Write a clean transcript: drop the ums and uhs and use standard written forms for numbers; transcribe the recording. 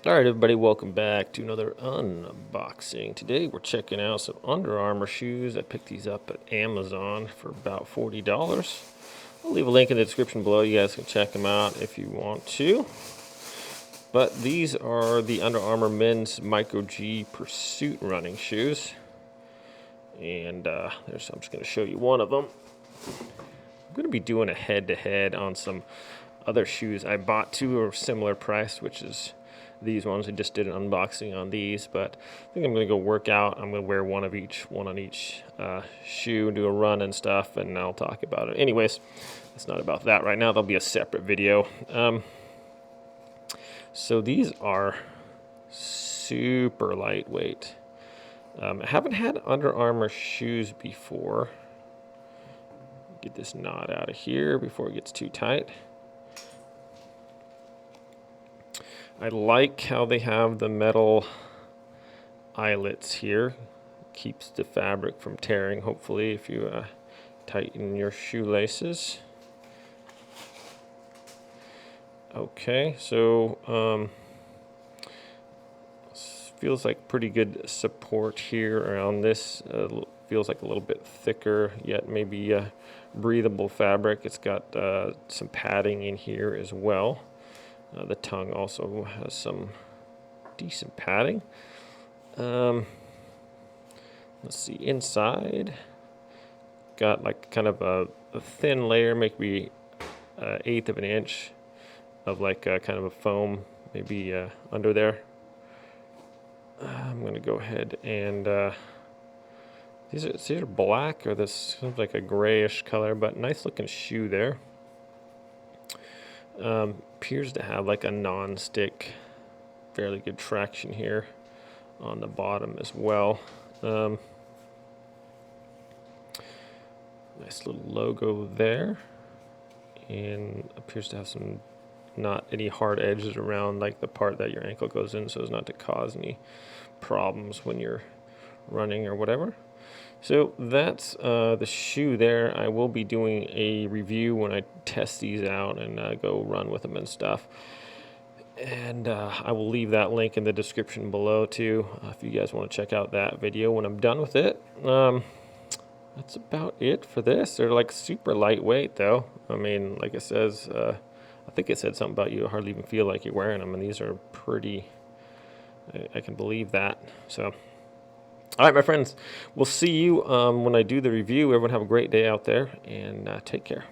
Alright everybody, welcome back to another unboxing. Today we're checking out some Under Armour shoes. I picked these up at Amazon for about $40. I'll leave a link in the description below. You guys can check them out if you want to. But these are the Under Armour men's Micro G Pursuit running shoes. And I'm just going to show you one of them. I'm going to be doing a head-to-head on some other shoes I bought too, or similar price, which is these ones. I just did an unboxing on these, but I think I'm going to go work out. I'm going to wear one on each shoe and do a run and stuff, and I'll talk about it. Anyways, it's not about that right now. There'll be a separate video. So these are super lightweight. I haven't had Under Armour shoes before. Get this knot out of here before it gets too tight. I like how they have the metal eyelets here. Keeps the fabric from tearing, hopefully, if you tighten your shoelaces. Okay, so feels like pretty good support here around this. Feels like a little bit thicker, yet maybe breathable fabric. It's got some padding in here as well. The tongue also has some decent padding. Let's see, inside got like kind of a thin layer, maybe 1/8 of an inch of like kind of a foam, maybe under there. I'm gonna go ahead and these are black, or this seems like a grayish color, but nice looking shoe there. Appears to have like a non-stick, fairly good traction here on the bottom as well. Nice little logo there, and appears to have some, not any hard edges around like the part that your ankle goes in, so as not to cause any problems when you're running or whatever. So that's the shoe there. I will be doing a review when I test these out and go run with them and stuff. And I will leave that link in the description below too, if you guys want to check out that video when I'm done with it. That's about it for this. They're like super lightweight though. I mean, like it says, I think it said something about you hardly even feel like you're wearing them, and these are pretty, I can believe that. So all right, my friends, we'll see you when I do the review. Everyone have a great day out there, and take care.